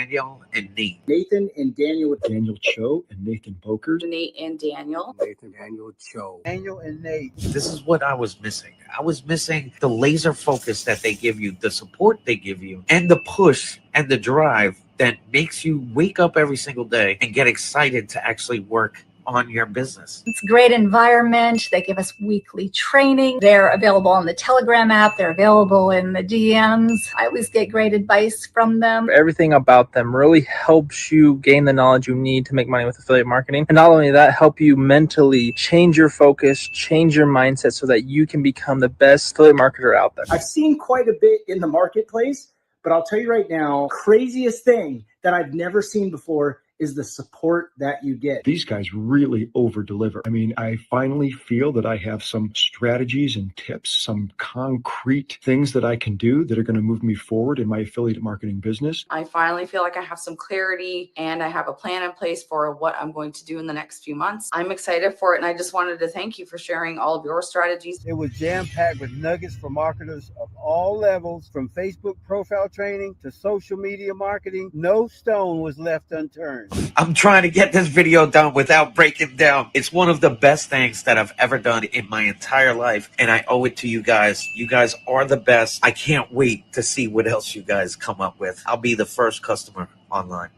Daniel and Nate. Nathan and Daniel. Daniel Cho and Nathan Boker. Nate and Daniel. Nathan, Daniel Cho. Daniel and Nate. This is what I was missing. I was missing the laser focus that they give you, the support they give you, and the push and the drive that makes you wake up every single day and get excited to actually work on your business. It's a great environment. They give us weekly training. They're available on the Telegram app. They're available in the DMs. I always get great advice from them. Everything about them really helps you gain the knowledge you need to make money with affiliate marketing. And not only that, help you mentally change your focus, change your mindset so that you can become the best affiliate marketer out there. I've seen quite a bit in the marketplace, but I'll tell you right now, craziest thing that I've never seen before is the support that you get. These guys really over deliver. I mean, I finally feel that I have some strategies and tips, some concrete things that I can do that are going to move me forward in my affiliate marketing business. I finally feel like I have some clarity and I have a plan in place for what I'm going to do in the next few months. I'm excited for it, and I just wanted to thank you for sharing all of your strategies. It was jam-packed with nuggets for marketers of all levels, from Facebook profile training to social media marketing. No stone was left unturned. I'm trying to get this video done without breaking down. It's one of the best things that I've ever done in my entire life, and I owe it to you guys. You guys are the best. I can't wait to see what else you guys come up with. I'll be the first customer online.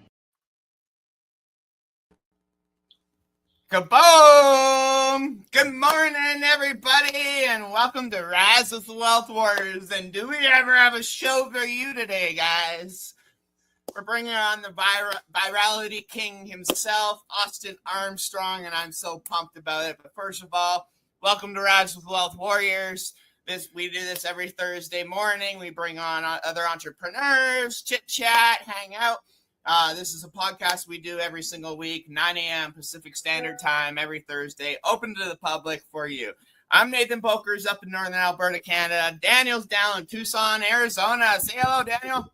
Kaboom! Good morning, everybody, and welcome to Rise with the Wealth Warriors. And do we ever have a show for you today, guys? We're bringing on the virality king himself, Austin Armstrong, and I'm so pumped about it. But first of all, welcome to Rise with Wealth Warriors. We do this every Thursday morning. We bring on other entrepreneurs, chit-chat, hang out. This is a podcast we do every single week, 9 a.m. Pacific Standard Time, every Thursday, open to the public for you. I'm Nathan Bokers up in Northern Alberta, Canada. Daniel's down in Tucson, Arizona. Say hello, Daniel.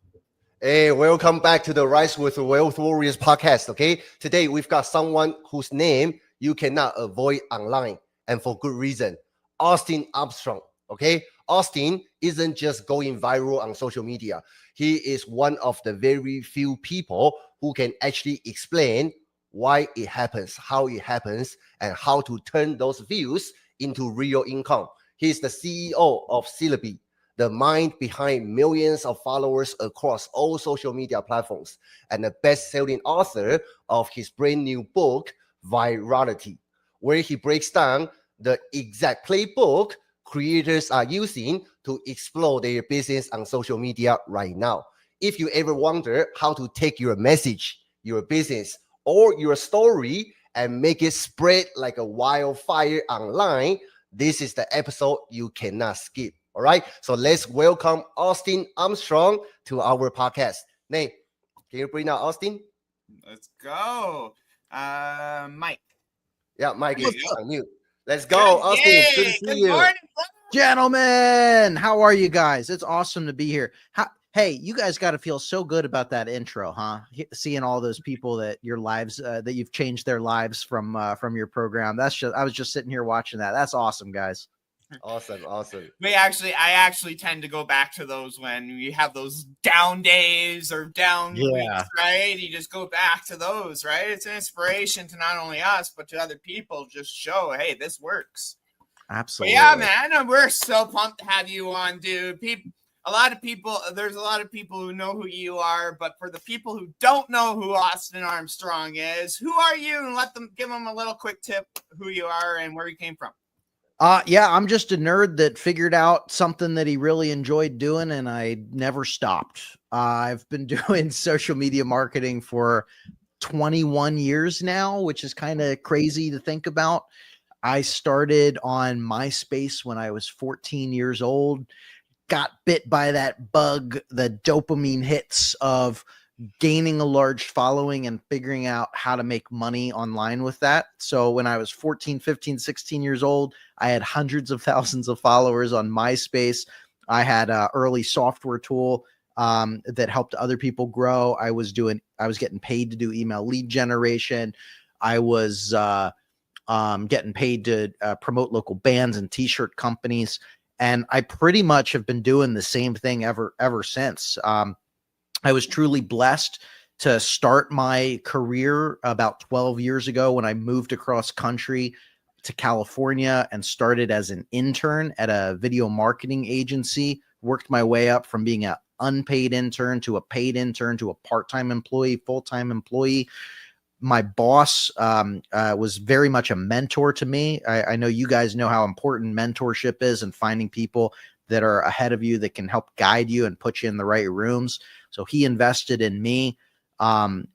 Hey, welcome back to the Rise with the Wealth Warriors podcast, okay? Today, we've got someone whose name you cannot avoid online, and for good reason. Austin Armstrong, okay? Austin isn't just going viral on social media. He is one of the very few people who can actually explain why it happens, how it happens, and how to turn those views into real income. He's the CEO of Syllabi, the mind behind millions of followers across all social media platforms, and the best-selling author of his brand new book, Virality, where he breaks down the exact playbook creators are using to explore their business on social media right now. If you ever wonder how to take your message, your business, or your story and make it spread like a wildfire online, this is the episode you cannot skip. All right, so let's welcome Austin Armstrong to our podcast. Nate, can you bring out Austin? Let's go. Mike. Yeah, Mike is on mute. Let's go, Austin. Yay, good to see good you. Morning, Gentlemen, how are you guys? It's awesome to be here. Hey, you guys got to feel so good about that intro, huh? Seeing all those people that your lives, that you've changed their lives from your program. I was just sitting here watching that. That's awesome, guys. Awesome. I actually tend to go back to those when you have those down days or down weeks, right? You just go back to those, right? It's an inspiration to not only us, but to other people. Just show, hey, this works. Absolutely. But yeah, man, we're so pumped to have you on, dude. There's a lot of people who know who you are, but for the people who don't know who Austin Armstrong is, who are you? And give them a little quick tip who you are and where you came from. I'm just a nerd that figured out something that he really enjoyed doing, and I never stopped. I've been doing social media marketing for 21 years now, which is kind of crazy to think about. I started on MySpace when I was 14 years old, got bit by that bug, the dopamine hits of gaining a large following and figuring out how to make money online with that. So when I was 14, 15, 16 years old, I had hundreds of thousands of followers on MySpace. I had an early software tool that helped other people grow. I was getting paid to do email lead generation. I was getting paid to promote local bands and t-shirt companies. And I pretty much have been doing the same thing ever since. I was truly blessed to start my career about 12 years ago when I moved across country to California and started as an intern at a video marketing agency, worked my way up from being an unpaid intern to a paid intern to a part-time employee, full-time employee. My boss was very much a mentor to me. I know you guys know how important mentorship is and finding people that are ahead of you that can help guide you and put you in the right rooms. So he invested in me.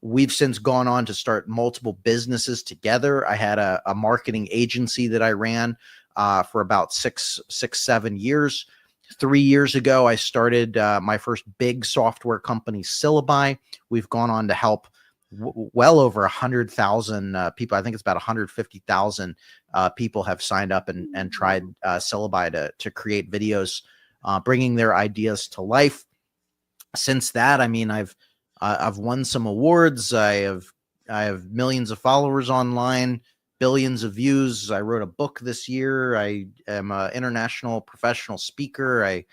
We've since gone on to start multiple businesses together. I had a marketing agency that I ran for about six, 7 years. 3 years ago, I started my first big software company, Syllabi. We've gone on to help well over 100,000 people. I think it's about 150,000 people have signed up and tried Syllabi to create videos, bringing their ideas to life. Since that, I mean, I've won some awards. I have millions of followers online, billions of views. I wrote a book this year. I am an international professional speaker. I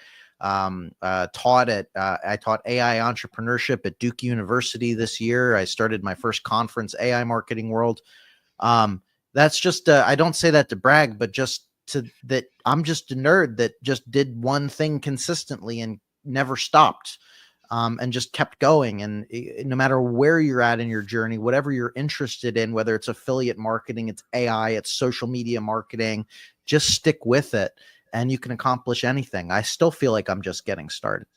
taught AI entrepreneurship at Duke University this year. I started my first conference, AI Marketing World. That's just I don't say that to brag, but just that I'm just a nerd that just did one thing consistently and never stopped. And just kept going. And no matter where you're at in your journey, whatever you're interested in, whether it's affiliate marketing, it's AI, it's social media marketing, just stick with it and you can accomplish anything. I still feel like I'm just getting started.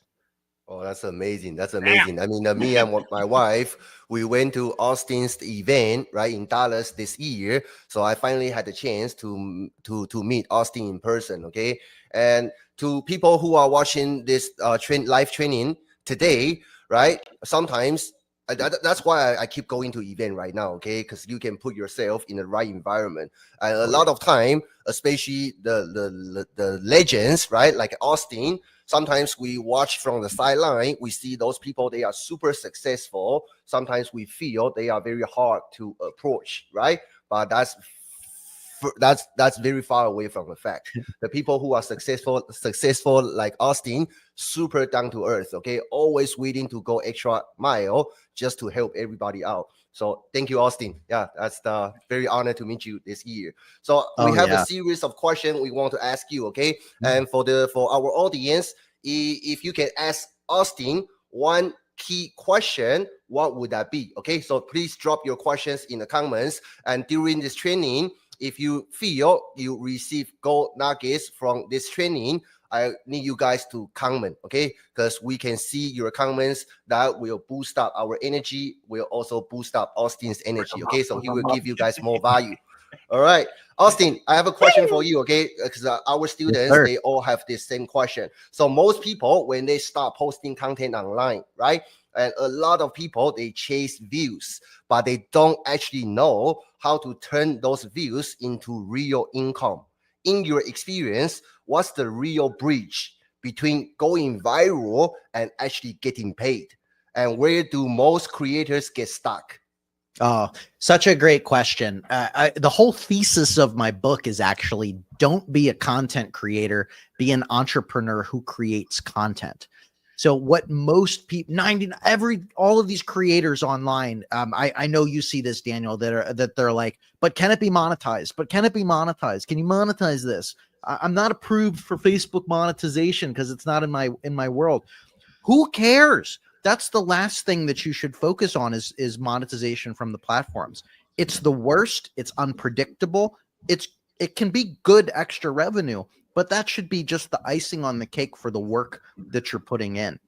Oh, that's amazing. That's amazing. I mean, me and my wife, we went to Austin's event, right, in Dallas this year. So I finally had the chance to meet Austin in person, okay? And to people who are watching this live training today, right? Sometimes that's why I keep going to event right now, okay? Because you can put yourself in the right environment. And a lot of time, especially the legends, right? Like Austin, sometimes we watch from the sideline, we see those people, they are super successful. Sometimes we feel they are very hard to approach, right? But that's very far away from the fact. The people who are successful like Austin, super down to earth, okay? Always willing to go extra mile just to help everybody out. So thank you, Austin. Yeah, that's very honored to meet you this year. So we have a series of questions we want to ask you, okay? And for our audience, if you can ask Austin one key question, what would that be? Okay, so please drop your questions in the comments. And during this training, if you feel you receive gold nuggets from this training, I need you guys to comment, okay? Because we can see your comments. That will boost up our energy, will also boost up Austin's energy, okay? So he will give you guys more value. All right, Austin, I have a question for you, okay? Because our students, they all have this same question. So most people, when they start posting content online, right? And a lot of people, they chase views, but they don't actually know how to turn those views into real income. In your experience, what's the real bridge between going viral and actually getting paid? And where do most creators get stuck? Oh, such a great question. The whole thesis of my book is actually don't be a content creator, be an entrepreneur who creates content. So what most people, all of these creators online, I know you see this, Daniel, that they're like, but can it be monetized? But can it be monetized? Can you monetize this? I'm not approved for Facebook monetization because it's not in my world. Who cares? That's the last thing that you should focus on is monetization from the platforms. It's the worst. It's unpredictable. It can be good extra revenue, but that should be just the icing on the cake for the work that you're putting in.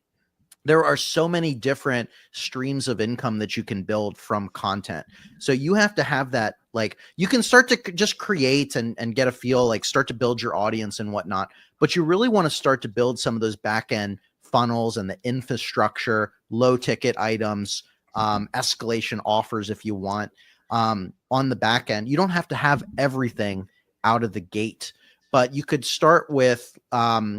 There are so many different streams of income that you can build from content. So you have to have that, like, you can start to just create and get a feel, like start to build your audience and whatnot, but you really want to start to build some of those back end funnels and the infrastructure, low ticket items, escalation offers if you want, on the back end. You don't have to have everything out of the gate, but you could start with as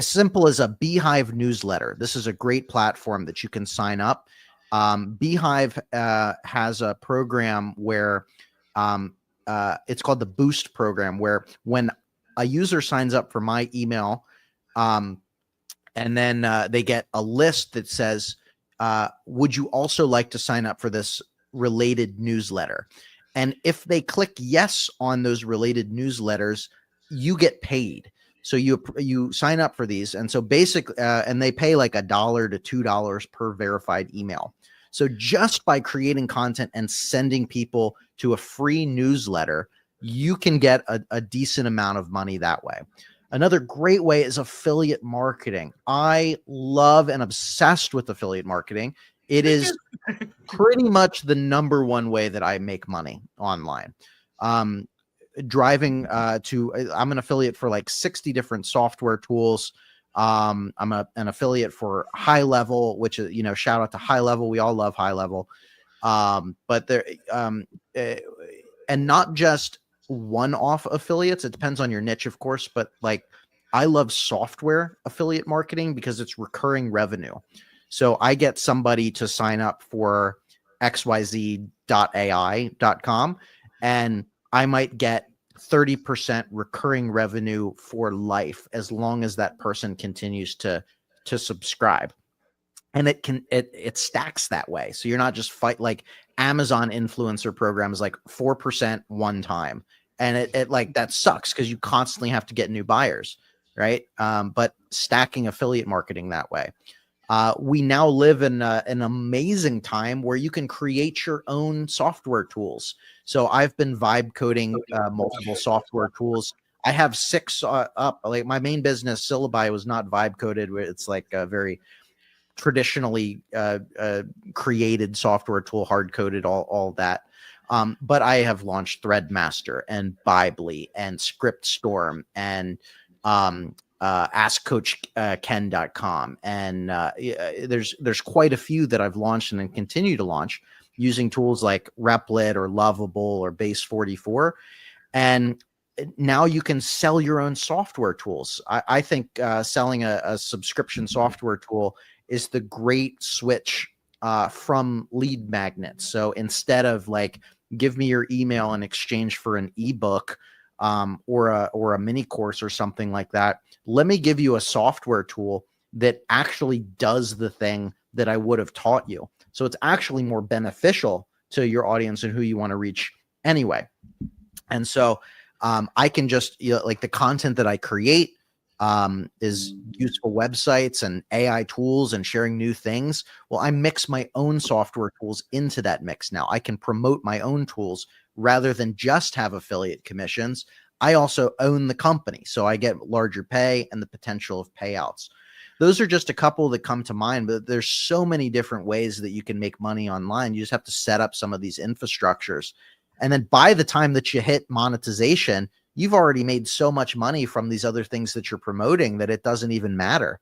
simple as a Beehive newsletter. This is a great platform that you can sign up. Beehive has a program where it's called the Boost program, where when a user signs up for my email And then they get a list that says, would you also like to sign up for this related newsletter? And if they click yes on those related newsletters, you get paid. So you sign up for these. And so basically, and they pay like $1 to $2 per verified email. So just by creating content and sending people to a free newsletter, you can get a decent amount of money that way. Another great way is affiliate marketing. I love and obsessed with affiliate marketing. It is pretty much the number one way that I make money online. I'm an affiliate for like 60 different software tools. I'm an affiliate for High Level, which is, shout out to High Level. We all love High Level. But there, and not just one-off affiliates. It depends on your niche, of course, but like I love software affiliate marketing because it's recurring revenue. So I get somebody to sign up for xyz.ai.com and I might get 30% recurring revenue for life as long as that person continues to subscribe. And it stacks that way. So you're not just like Amazon influencer programs, like 4% one time. And it like, that sucks because you constantly have to get new buyers, right? But stacking affiliate marketing that way. We now live in an amazing time where you can create your own software tools. So I've been vibe coding multiple software tools. I have 6 up. Like my main business, Syllabi, was not vibe coded. It's like a very traditionally created software tool, hard coded, all that. But I have launched Threadmaster and Bibly and ScriptStorm and AskCoachKen.com. And there's quite a few that I've launched and then continue to launch using tools like Replit or Lovable or Base44. And now you can sell your own software tools. I think selling a subscription software tool is the great switch from lead magnets. So instead of like, give me your email in exchange for an ebook or a mini course or something like that, let me give you a software tool that actually does the thing that I would have taught you. So it's actually more beneficial to your audience and who you want to reach anyway. And so I can just, like the content that I create is useful websites and AI tools and sharing new things. Well, I mix my own software tools into that mix now. I can promote my own tools rather than just have affiliate commissions. I also own the company, so I get larger pay and the potential of payouts. Those are just a couple that come to mind, but there's so many different ways that you can make money online. You just have to set up some of these infrastructures. And then by the time that you hit monetization, you've already made so much money from these other things that you're promoting that it doesn't even matter.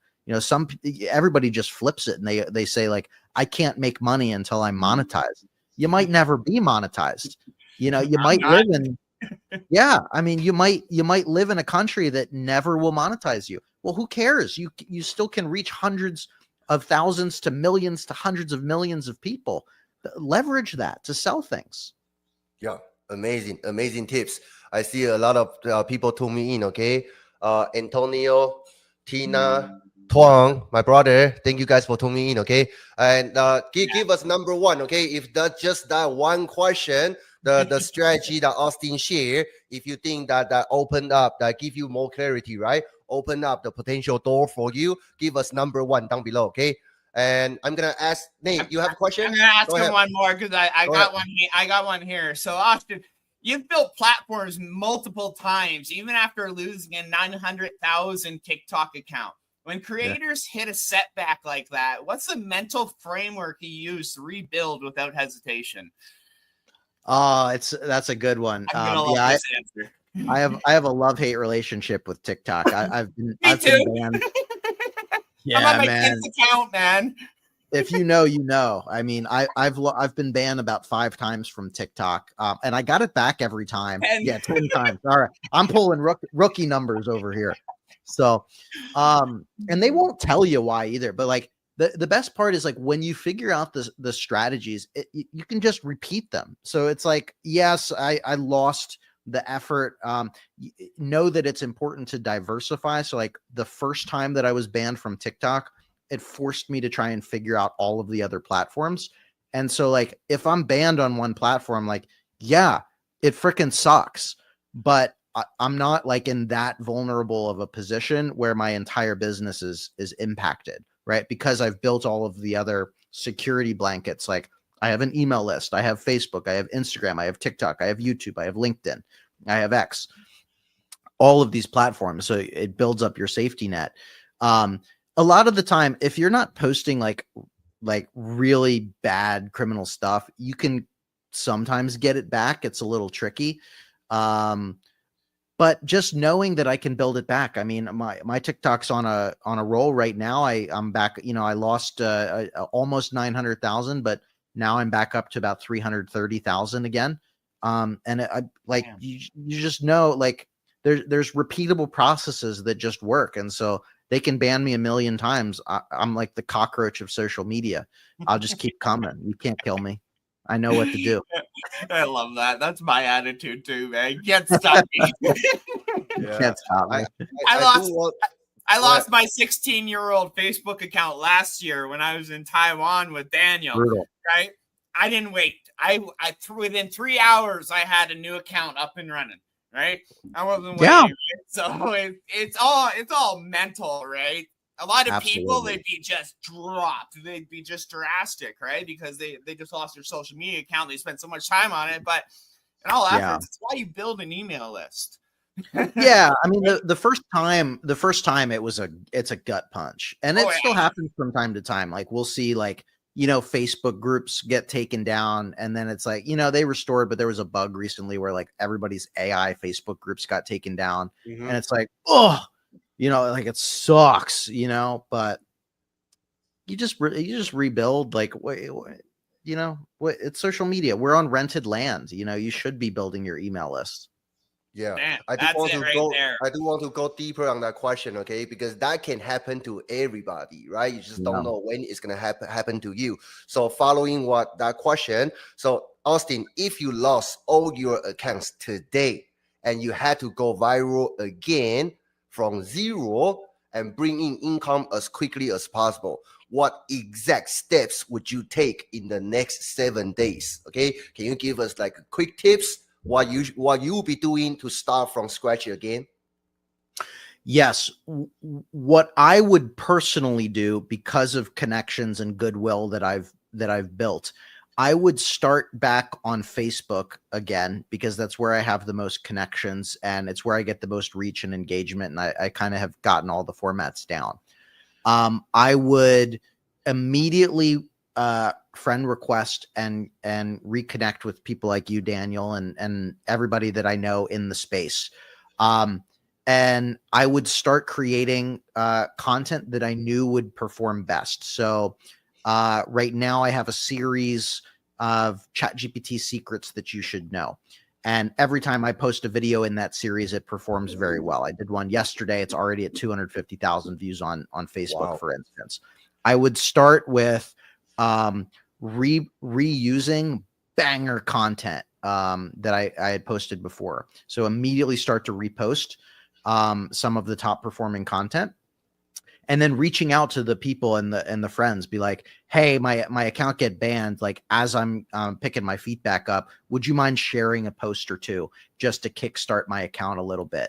Everybody just flips it and they say like, I can't make money until I'm monetized. You might never be monetized. You might live in, you might live in a country that never will monetize you. Well, who cares? You still can reach hundreds of thousands to millions to hundreds of millions of people. Leverage that to sell things. Yeah, amazing tips. I see a lot of people tuning in. Okay, Antonio, Tina, Tuang, my brother. Thank you guys for tuning in. Okay, and give us number one. Okay, if that's just that one question, the strategy that Austin shared, if you think that opened up, that give you more clarity, right? Open up the potential door for you. Give us number one down below. Okay. And I'm gonna ask Nate. You have a question? I'm gonna ask him one more because I got one. I got one here. So Austin, you've built platforms multiple times, even after losing a 900,000 TikTok account. When creators hit a setback like that, what's the mental framework you use to rebuild without hesitation? Oh, that's a good one. I have a love-hate relationship with TikTok. I've been banned. Yeah, I'm on my kid's account, man. If you know. I mean, I've been banned about 5 times from TikTok, and I got it back every time. 10 times. All right, I'm pulling rookie numbers over here. So, and they won't tell you why either. But like the best part is like when you figure out the strategies, you can just repeat them. So it's like, yes, I lost the effort. Know that it's important to diversify. So like the first time that I was banned from TikTok, it forced me to try and figure out all of the other platforms. And so like if I'm banned on one platform, like, yeah, it freaking sucks, but I'm not like in that vulnerable of a position where my entire business is impacted, right? Because I've built all of the other security blankets. Like I have an email list, I have Facebook, I have Instagram, I have TikTok, I have YouTube, I have LinkedIn, I have X, all of these platforms. So it builds up your safety net. A lot of the time, if you're not posting like really bad criminal stuff, you can sometimes get it back. It's a little tricky. But just knowing that I can build it back. I mean, my TikTok's on a roll right now. I'm back, I lost almost 900,000, but now I'm back up to about 330,000 again. And I like, you just know, like there's repeatable processes that just work. And so they can ban me a million times. I'm like the cockroach of social media. I'll just keep coming. You can't kill me. I know what to do. I love that. That's my attitude too, man. You can't stop me. You can't stop me. I lost my 16-year-old Facebook account last year when I was in Taiwan with Daniel. Brutal. Right? I didn't wait. Within 3 hours, I had a new account up and running. Right? I wasn't waiting. Yeah. Right? So it's all mental, right? A lot of people, they'd be just dropped. They'd be just drastic, right? Because they just lost their social media account. They spent so much time on it. But in all efforts, it's why you build an email list. Yeah, I mean the first time it's a gut punch, and it still happens from time to time. Like we'll see like Facebook groups get taken down, and then it's like they restored, but there was a bug recently where like everybody's AI Facebook groups got taken down, and it's like like it sucks, but you just rebuild. Like it's social media. We're on rented land. You should be building your email list. Yeah, Man, I do want to go deeper on that question, okay? Because that can happen to everybody, right? You just don't know when it's gonna happen to you. So following what that question, so Austin, if you lost all your accounts today and you had to go viral again from zero and bring in income as quickly as possible, what exact steps would you take in the next 7 days? Okay, can you give us like quick tips? What you will be doing to start from scratch again? Yes. What I would personally do, because of connections and goodwill that I've built, I would start back on Facebook again, because that's where I have the most connections and it's where I get the most reach and engagement. And I kind of have gotten all the formats down. I would immediately friend request and reconnect with people like you, Daniel, and everybody that I know in the space. And I would start creating content that I knew would perform best. So right now I have a series of ChatGPT secrets that you should know. And every time I post a video in that series, it performs very well. I did one yesterday. It's already at 250,000 views on Facebook, for instance. I would start with reusing banger content that I had posted before. So immediately start to repost some of the top performing content, and then reaching out to the people and the friends, be like, hey, my account get banned. Like as I'm picking my feet back up, would you mind sharing a post or two just to kickstart my account a little bit?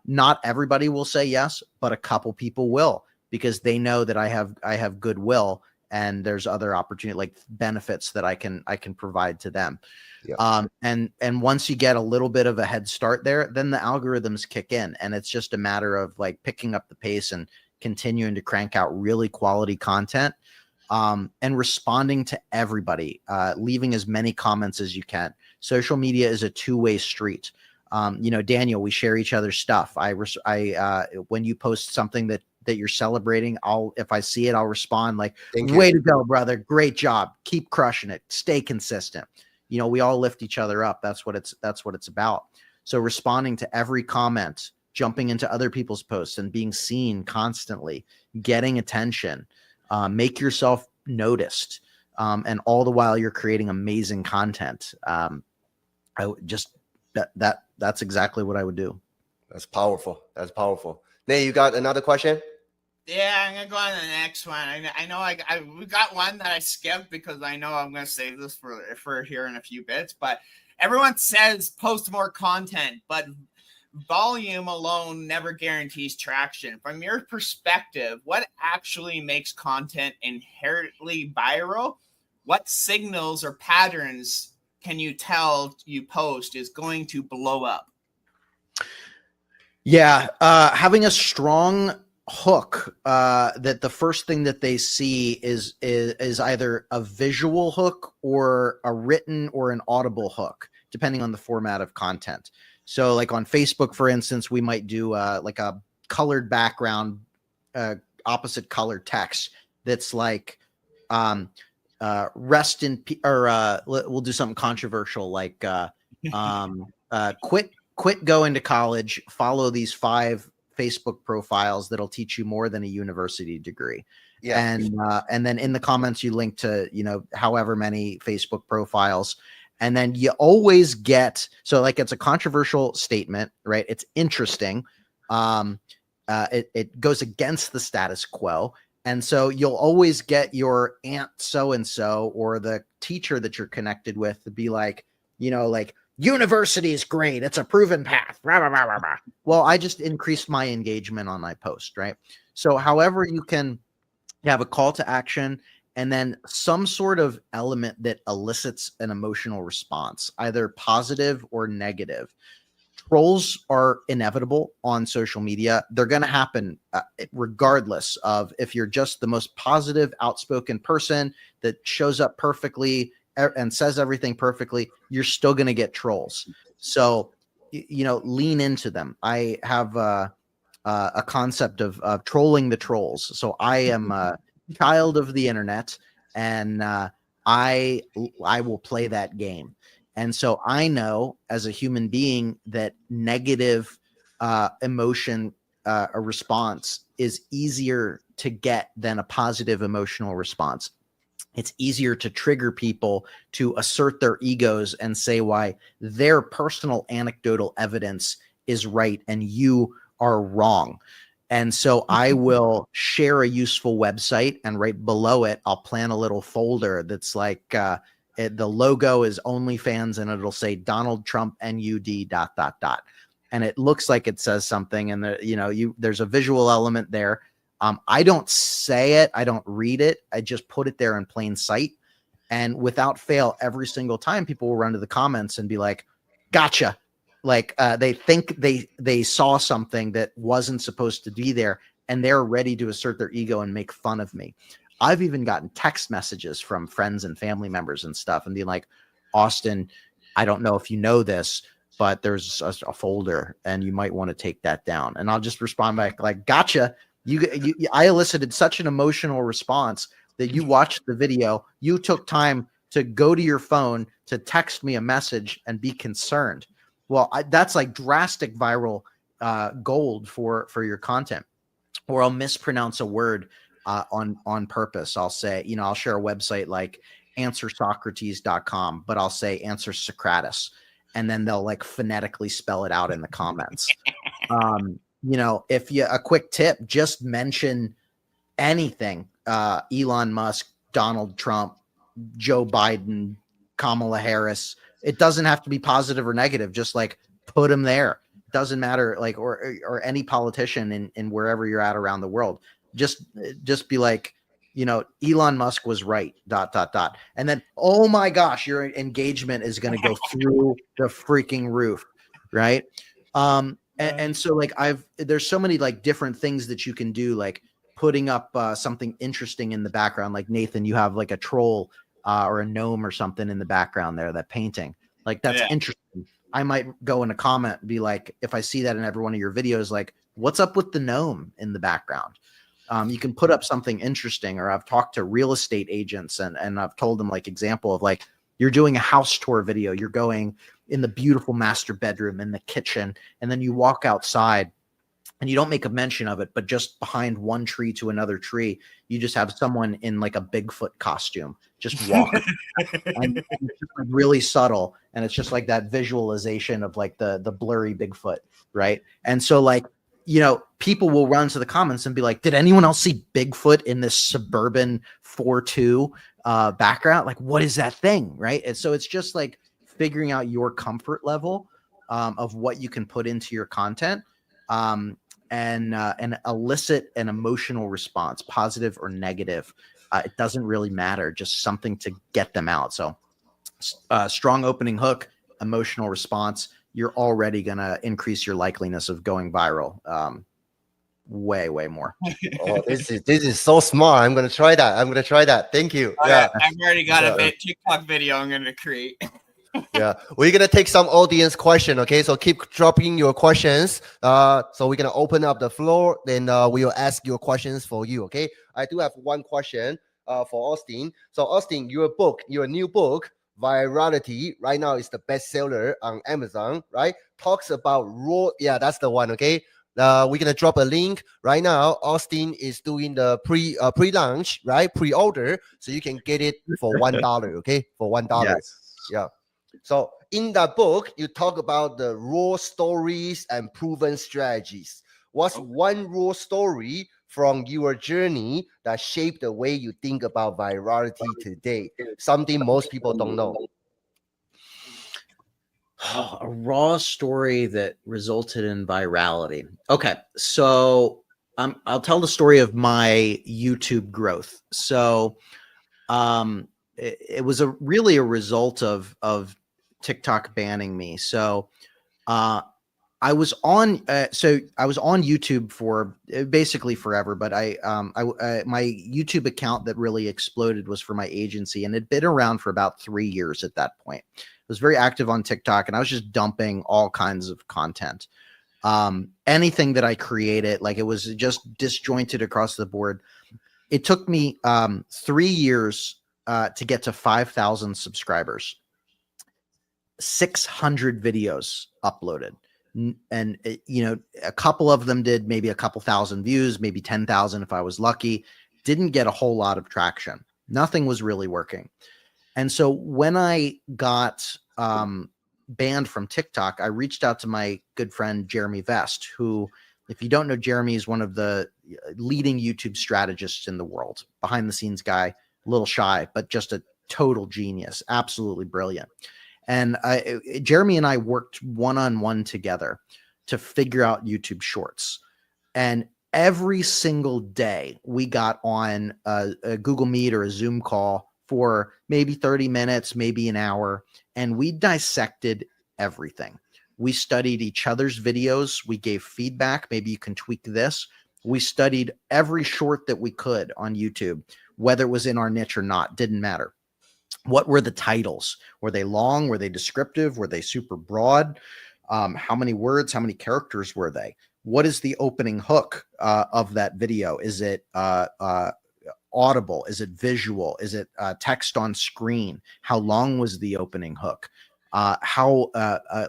Not everybody will say yes, but a couple people will, because they know that I have goodwill and there's other opportunity, like benefits that I can provide to them. Yeah. And once you get a little bit of a head start there, then the algorithms kick in, and it's just a matter of like picking up the pace and continuing to crank out really quality content, and responding to everybody, leaving as many comments as you can. Social media is a two-way street. Daniel, we share each other's stuff. When you post something that you're celebrating, if I see it, I'll respond like, way to go, brother. Great job. Keep crushing it. Stay consistent. We all lift each other up. That's what it's about. So responding to every comment, jumping into other people's posts and being seen constantly, getting attention, make yourself noticed. And all the while you're creating amazing content. that's exactly what I would do. That's powerful. That's powerful. Nate, you got another question? Yeah, I'm gonna go on to the next one. I know we got one that I skipped because I know I'm gonna save this for here in a few bits. But everyone says post more content, but volume alone never guarantees traction. From your perspective, what actually makes content inherently viral? What signals or patterns can you tell you post is going to blow up? Yeah, having a strong hook that the first thing that they see is either a visual hook or a written or an audible hook, depending on the format of content. So like on Facebook, for instance, we might do like a colored background, opposite color text that's like rest in or we'll do something controversial like quit going to college, follow these 5 Facebook profiles that'll teach you more than a university degree. Yeah. And then in the comments you link to, you know, however many Facebook profiles. And then you always get, so like it's a controversial statement, right? It's interesting. It goes against the status quo. And so you'll always get your aunt so-and-so or the teacher that you're connected with to be like, you know, like, university is great. It's a proven path. Rah, rah, rah, rah, rah. Well, I just increased my engagement on my post, right? So however you can have a call to action and then some sort of element that elicits an emotional response, either positive or negative. Trolls are inevitable on social media. They're going to happen regardless of if you're just the most positive, outspoken person that shows up perfectly and says everything perfectly, you're still going to get trolls. So, you know, lean into them. I have a concept of trolling the trolls. So I am a child of the internet, and I will play that game. And so I know as a human being that negative emotion, a response is easier to get than a positive emotional response. It's easier to trigger people to assert their egos and say why their personal anecdotal evidence is right and you are wrong. And so I will share a useful website, and right below it, I'll plan a little folder that's like the logo is OnlyFans, and it'll say Donald Trump NUD ... And it looks like it says something, and there's a visual element there. I don't say it. I don't read it. I just put it there in plain sight. And without fail, every single time people will run to the comments and be like, gotcha. Like they think they saw something that wasn't supposed to be there, and they're ready to assert their ego and make fun of me. I've even gotten text messages from friends and family members and stuff and being like, Austin, I don't know if you know this, but there's a folder and you might want to take that down. And I'll just respond back like, gotcha. I elicited such an emotional response that you watched the video. You took time to go to your phone to text me a message and be concerned. Well, that's like drastic viral gold for your content. Or I'll mispronounce a word on purpose. I'll say, I'll share a website like answersocrates.com, but I'll say answer Socrates, and then they'll like phonetically spell it out in the comments. If you a quick tip, just mention anything, Elon Musk, Donald Trump, Joe Biden, Kamala Harris. It doesn't have to be positive or negative. Just like put them there. Doesn't matter. Like, or any politician in wherever you're at around the world. Just be like, Elon Musk was right, ... And then, oh my gosh, your engagement is going to go through the freaking roof. Right. And so like there's so many like different things that you can do, like putting up something interesting in the background. Like Nathan, you have like a troll or a gnome or something in the background there, that painting, like that's interesting. I might go in a comment and be like, if I see that in every one of your videos, like what's up with the gnome in the background? You can put up something interesting. Or I've talked to real estate agents and I've told them like example of like, you're doing a house tour video. You're going in the beautiful master bedroom, in the kitchen, and then you walk outside and you don't make a mention of it, but just behind one tree to another tree, you just have someone in like a Bigfoot costume just walk. And it's just like really subtle, and it's just like that visualization of like the blurry Bigfoot, right? And so like, you know, people will run to the comments and be like, did anyone else see Bigfoot in this suburban 4.2 background? Like, what is that thing, right? And so it's just like figuring out your comfort level of what you can put into your content, and elicit an emotional response, positive or negative. It doesn't really matter, just something to get them out. So strong opening hook, emotional response, you're already going to increase your likeliness of going viral way more. Oh, this is so smart. I'm going to try that. Thank you. Yeah. I've already got a TikTok video I'm going to create. Yeah, we're gonna take some audience question. Okay, so keep dropping your questions. So we're gonna open up the floor, then we'll ask your questions for you. Okay, I do have one question for Austin. So Austin, your new book, Virality, right now is the bestseller on Amazon. Right, talks about raw. Yeah, that's the one. Okay. We're gonna drop a link right now. Austin is doing the pre-launch, right? Pre-order, so you can get it for $1. Okay, for $1. Yes. Yeah. So in that book, you talk about the raw stories and proven strategies. What's one raw story from your journey that shaped the way you think about virality today? Something most people don't know. A raw story that resulted in virality. Okay, so I'll tell the story of my YouTube growth. So it was really a result of TikTok banning me. So I was on YouTube for basically forever, but my YouTube account that really exploded was for my agency, and it'd been around for about 3 years at that point. I was very active on TikTok, and I was just dumping all kinds of content. Anything that I created, like it was just disjointed across the board. It took me 3 years to get to 5,000 subscribers, 600 videos uploaded. And you know, a couple of them did maybe a couple thousand views, maybe 10,000 if I was lucky. Didn't get a whole lot of traction. Nothing was really working. And so when I got banned from TikTok, I reached out to my good friend Jeremy Vest, who, if you don't know, Jeremy is one of the leading YouTube strategists in the world. Behind the scenes guy, a little shy, but just a total genius, absolutely brilliant. And Jeremy and I worked one-on-one together to figure out YouTube Shorts. And every single day we got on a Google Meet or a Zoom call for maybe 30 minutes, maybe an hour, and we dissected everything. We studied each other's videos. We gave feedback. Maybe you can tweak this. We studied every short that we could on YouTube, whether it was in our niche or not, didn't matter. What were the titles? Were they long? Were they descriptive? Were they super broad? How many words? How many characters were they? What is the opening hook of that video? Is it audible? Is it visual? Is it text on screen? How long was the opening hook? How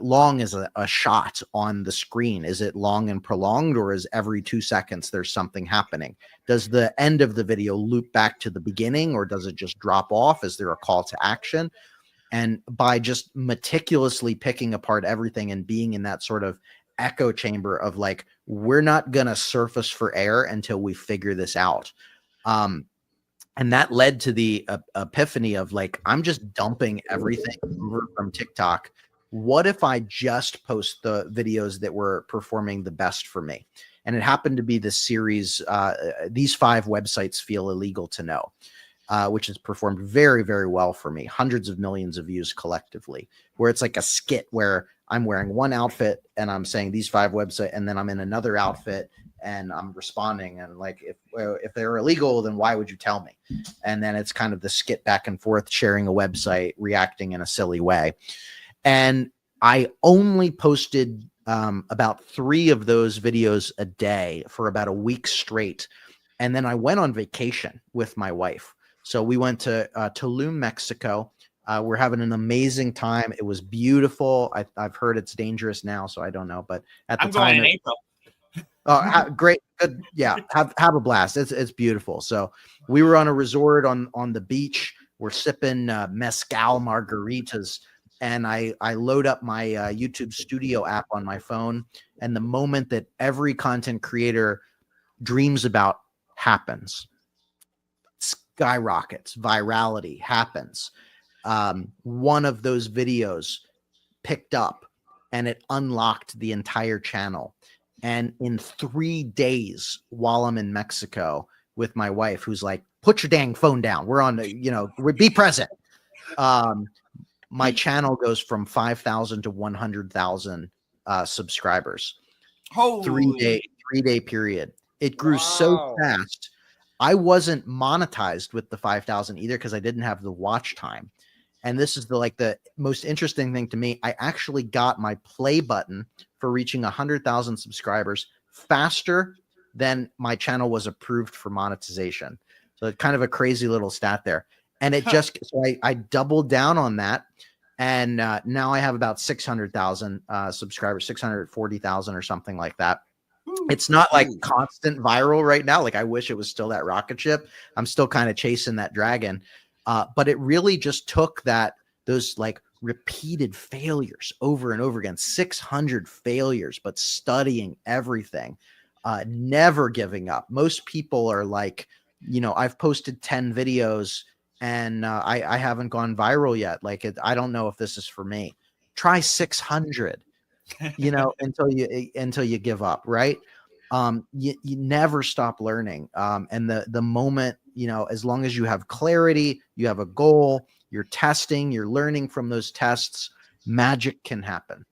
long is a shot on the screen? Is it long and prolonged, or is every 2 seconds there's something happening? Does the end of the video loop back to the beginning, or does it just drop off? Is there a call to action? And by just meticulously picking apart everything and being in that sort of echo chamber of like, we're not going to surface for air until we figure this out. And that led to the epiphany of like, I'm just dumping everything over from TikTok. What if I just post the videos that were performing the best for me? And it happened to be this series, These 5 Websites Feel Illegal to Know, which has performed very, very well for me. Hundreds of millions of views collectively, where it's like a skit where I'm wearing one outfit and I'm saying these 5 websites, and then I'm in another outfit and I'm responding, and like, if they're illegal, then why would you tell me? And then it's kind of the skit back and forth, sharing a website, reacting in a silly way. And I only posted about 3 of those videos a day for about a week straight. And then I went on vacation with my wife. So we went to Tulum, Mexico. We're having an amazing time. It was beautiful. I've heard it's dangerous now, so I don't know. But at the time, going in April. Great. Good. Yeah. Have a blast. It's beautiful. So we were on a resort on the beach. We're sipping mezcal margaritas, and I load up my YouTube Studio app on my phone, and the moment that every content creator dreams about happens, skyrockets, virality happens. One of those videos picked up, and it unlocked the entire channel. And in 3 days, while I'm in Mexico with my wife, who's like, "Put your dang phone down. We're on the, be present." My channel goes from 5,000 to 100,000 subscribers. Holy. 3 day period. It grew so fast. I wasn't monetized with the 5,000 either because I didn't have the watch time. And this is the most interesting thing to me. I actually got my play button for reaching 100,000 subscribers faster than my channel was approved for monetization. So it's kind of a crazy little stat there. And it just, so I doubled down on that. And now I have about 600,000 subscribers, 640,000 or something like that. It's not like constant viral right now. Like I wish it was still that rocket ship. I'm still kind of chasing that dragon. But it really just took those like repeated failures over and over again, 600 failures, but studying everything, never giving up. Most people are like, I've posted 10 videos and I haven't gone viral yet. Like I don't know if this is for me. Try 600, until you give up. Right. You never stop learning. And the moment, as long as you have clarity, you have a goal, you're testing, you're learning from those tests, magic can happen.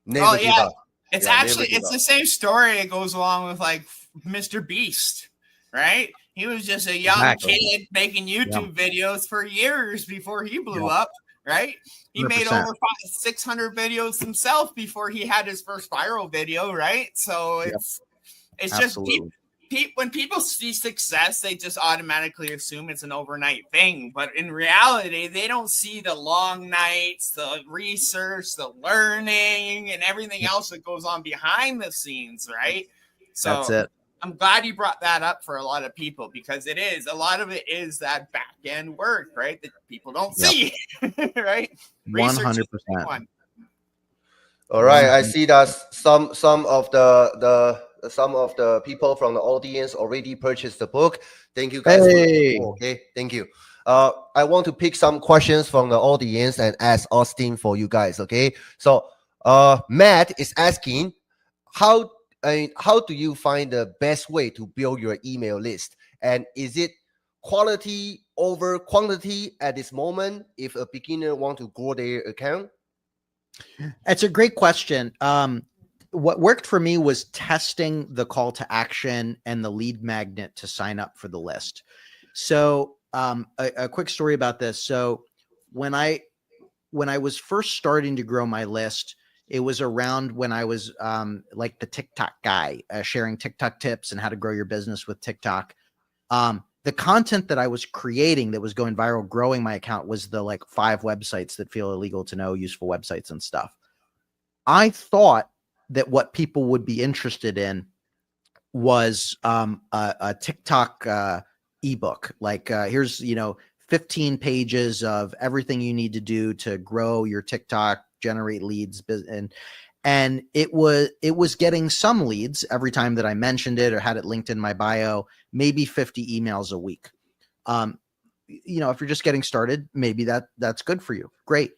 Never give up. It's the same story. It goes along with like Mr. Beast, right? He was just a young kid making YouTube videos for years before he blew up, right? He 100%. made over 600 videos himself before he had his first viral video, right? So it's just when people see success, they just automatically assume it's an overnight thing. But in reality, they don't see the long nights, the research, the learning, and everything else that goes on behind the scenes, right? So that's it. I'm glad you brought that up for a lot of people because a lot of it is that back end work, right? That people don't see, right? 100%. All right, I see that some of the people from the audience already purchased the book. Thank you guys. Okay, thank you. I want to pick some questions from the audience and ask Austin for you guys. Okay, so Matt is asking, how do you find the best way to build your email list, and is it quality over quantity at this moment if a beginner want to grow their account? It's a great question. What worked for me was testing the call to action and the lead magnet to sign up for the list. So a quick story about this. So when I was first starting to grow my list, it was around when I was like the TikTok guy, sharing TikTok tips and how to grow your business with TikTok. The content that I was creating that was going viral, growing my account, was the like 5 websites that feel illegal to know, useful websites and stuff. I thought that what people would be interested in was a TikTok ebook. Like here's 15 pages of everything you need to do to grow your TikTok, generate leads, and it was getting some leads every time that I mentioned it or had it linked in my bio, maybe 50 emails a week. If you're just getting started, maybe that's good for you. Great.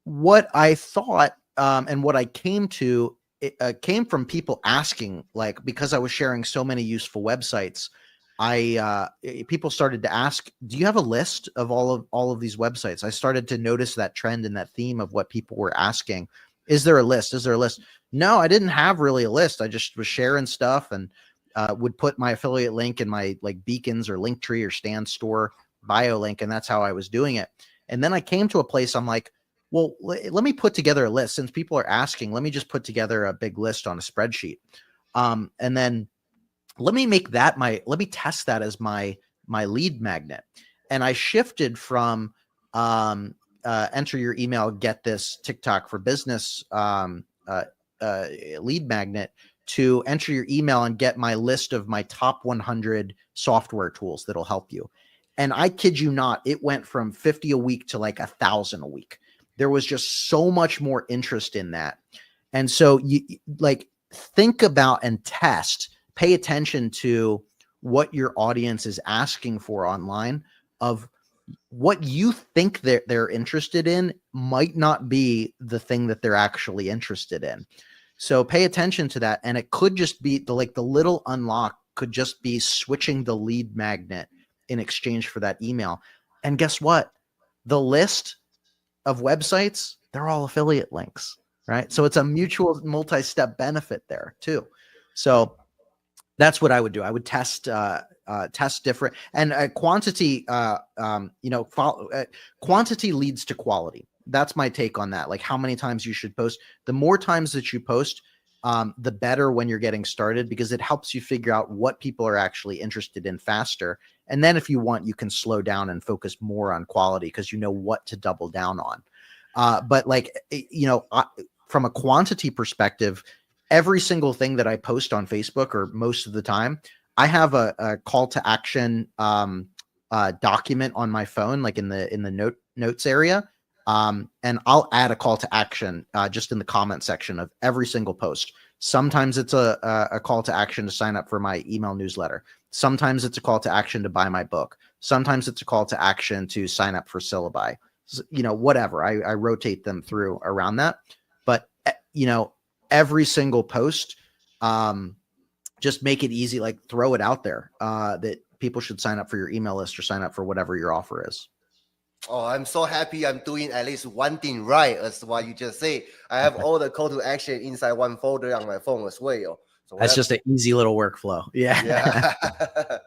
What I thought and what I came to, it came from people asking, like, because I was sharing so many useful websites, people started to ask, do you have a list of all of these websites? I started to notice that trend and that theme of what people were asking. Is there a list? Is there a list? No, I didn't have really a list. I just was sharing stuff and would put my affiliate link in my like Beacons or Linktree or Stan Store bio link. And that's how I was doing it. And then I came to a place I'm like, well, let me put together a list. Since people are asking, let me just put together a big list on a spreadsheet. And then let me test that as my lead magnet. And I shifted from enter your email, get this TikTok for business lead magnet to enter your email and get my list of my top 100 software tools that'll help you. And I kid you not, it went from 50 a week to like 1,000 a week. There was just so much more interest in that. And so you like think about and test, pay attention to what your audience is asking for online, of what you think they're interested in might not be the thing that they're actually interested in. So pay attention to that. And it could just be the little unlock could just be switching the lead magnet in exchange for that email. And guess what? The list of websites, they're all affiliate links, right? So it's a mutual multi-step benefit there too. So that's what I would do. I would test different, and quantity, quantity leads to quality. That's my take on that. Like how many times you should post. The more times that you post, the better when you're getting started, because it helps you figure out what people are actually interested in faster. And then if you want, you can slow down and focus more on quality because you know what to double down on. But from a quantity perspective, every single thing that I post on Facebook, or most of the time, I have a call to action document on my phone, like in the notes area. And I'll add a call to action just in the comment section of every single post. Sometimes it's a call to action to sign up for my email newsletter. Sometimes it's a call to action to buy my book. Sometimes it's a call to action to sign up for Syllabi. Whatever. I rotate them through around that. But, every single post, just make it easy, like throw it out there that people should sign up for your email list or sign up for whatever your offer is. Oh, I'm so happy I'm doing at least one thing right, as what you just say. I have all the call to action inside one folder on my phone as well. So that's just an easy little workflow. Yeah. Yeah.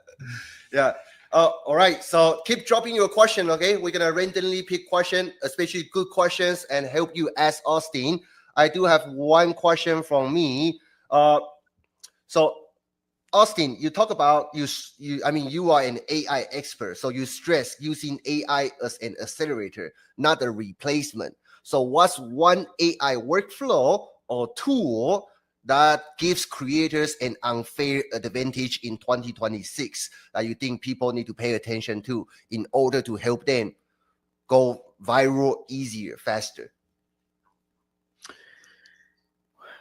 Yeah. All right. So keep dropping your question. Okay. We're going to randomly pick questions, especially good questions, and help you ask Austin. I do have one question from me. So Austin, you talk about you are an AI expert, so you stress using AI as an accelerator, not a replacement. So what's one AI workflow or tool that gives creators an unfair advantage in 2026 that you think people need to pay attention to in order to help them go viral easier, faster?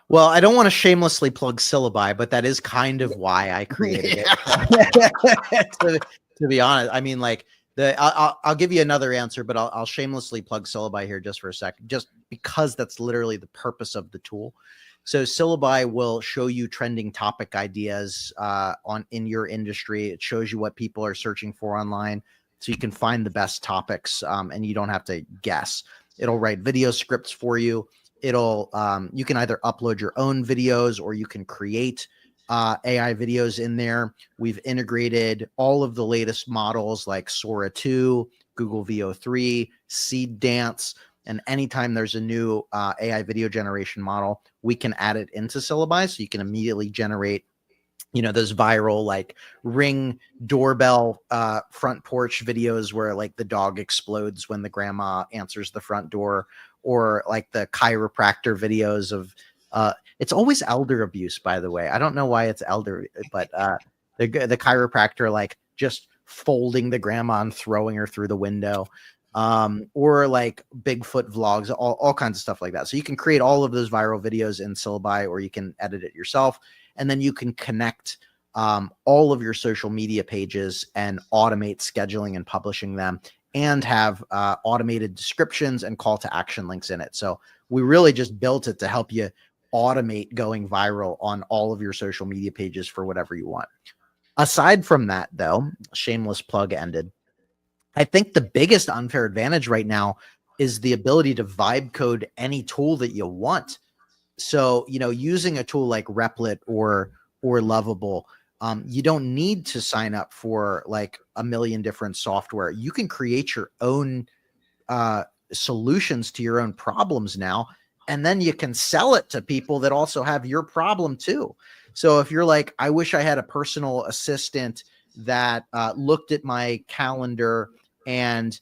Well, I don't want to shamelessly plug Syllabi, but that is kind of why I created it. to be honest, I mean, like I'll give you another answer, but I'll shamelessly plug Syllabi here just for a second, just because that's literally the purpose of the tool. So Syllabi will show you trending topic ideas in your industry. It shows you what people are searching for online, so you can find the best topics, and you don't have to guess. It'll write video scripts for you. It'll you can either upload your own videos or you can create AI videos in there. We've integrated all of the latest models like Sora 2, Google VO3, Seed Dance, and anytime there's a new AI video generation model, we can add it into Syllabi, so you can immediately generate those viral like Ring doorbell front porch videos where like the dog explodes when the grandma answers the front door, or like the chiropractor videos of it's always elder abuse, by the way. I don't know why it's elder, but the chiropractor like just folding the grandma and throwing her through the window, or like Bigfoot vlogs, all kinds of stuff like that. So you can create all of those viral videos in Syllabi, or you can edit it yourself. And then you can connect all of your social media pages and automate scheduling and publishing them, and have automated descriptions and call to action links in it. So we really just built it to help you automate going viral on all of your social media pages for whatever you want. Aside from that, though, shameless plug ended, I think the biggest unfair advantage right now is the ability to vibe code any tool that you want. So, using a tool like Replit or Lovable, you don't need to sign up for like a million different software. You can create your own solutions to your own problems now, and then you can sell it to people that also have your problem too. So if you're like, I wish I had a personal assistant that looked at my calendar and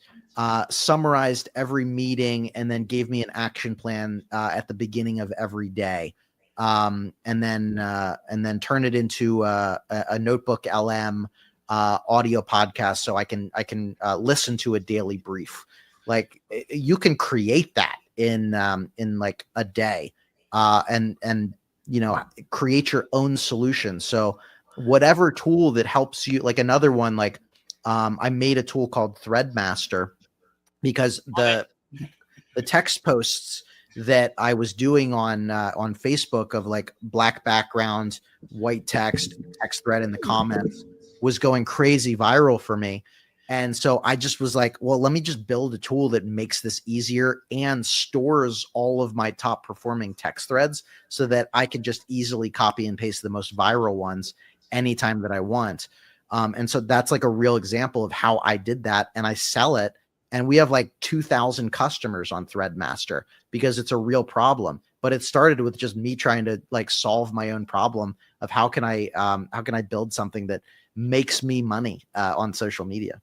summarized every meeting and then gave me an action plan at the beginning of every day, and then turn it into a Notebook LM audio podcast, so I can listen to a daily brief. Like, you can create that in like a day, and create your own solution. So whatever tool that helps you, like another one, like I made a tool called Threadmaster, because the text posts that I was doing on Facebook of like black background, white text thread in the comments was going crazy viral for me. And so I just was like, well, let me just build a tool that makes this easier and stores all of my top performing text threads so that I can just easily copy and paste the most viral ones anytime that I want. And so that's like a real example of how I did that. And I sell it. And we have like 2,000 customers on Threadmaster because it's a real problem. But it started with just me trying to like solve my own problem of how can I build something that makes me money on social media.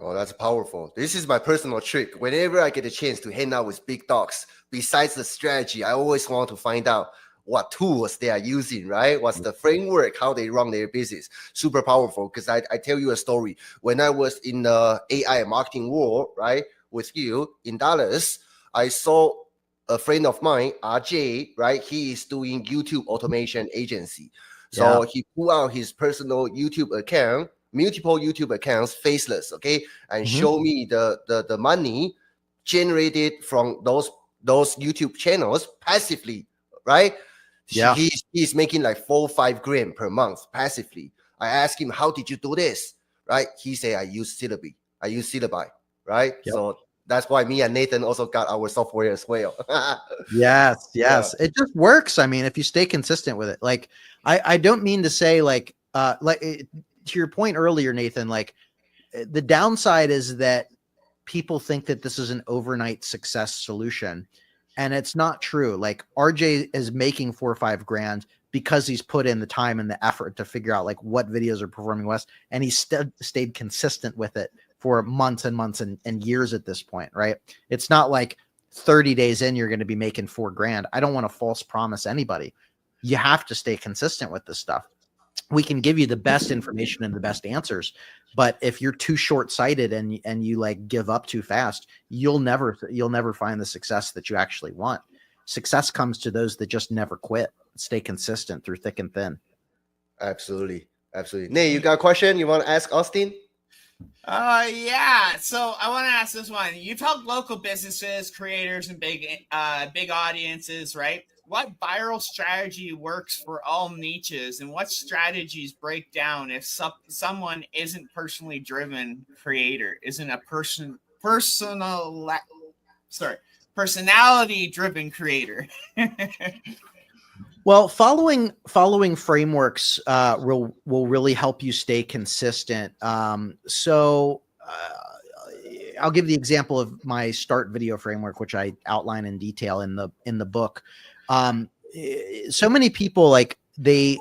Oh, that's powerful. This is my personal trick. Whenever I get a chance to hang out with big dogs, besides the strategy, I always want to find out what tools they are using, right? What's the framework, how they run their business. Super powerful. Because I tell you a story. When I was in the AI marketing world, right, with you in Dallas, I saw a friend of mine, RJ, right? He is doing YouTube automation agency. So he pulled out his personal YouTube account, multiple YouTube accounts, faceless, okay, and show me the money generated from those YouTube channels passively, right? Yeah, he's making like 4 or 5 grand per month passively. I asked him, how did you do this? Right? He said, I use Syllabi, right? Yep. So that's why me and Nathan also got our software as well. Yes. Yeah. It just works. I mean, if you stay consistent with it, like I don't mean to say like to your point earlier, Nathan, like the downside is that people think that this is an overnight success solution. And it's not true. Like RJ is making 4 or 5 grand because he's put in the time and the effort to figure out like what videos are performing best. And he stayed consistent with it for months and months and years at this point, right? It's not like 30 days in, you're going to be making 4 grand. I don't want to false promise anybody. You have to stay consistent with this stuff. We can give you the best information and the best answers, but if you're too short-sighted and you like give up too fast, you'll never find the success that you actually want. Success comes to those that just never quit, stay consistent through thick and thin. Absolutely. Nate, you got a question you want to ask Austin? Yeah. So I want to ask this one. You've helped local businesses, creators, and big audiences, right? What viral strategy works for all niches, and what strategies break down if someone isn't personally driven creator, isn't a personality driven creator? Well, following frameworks will really help you stay consistent. So I'll give the example of my start video framework, which I outline in detail in the book. So many people, like they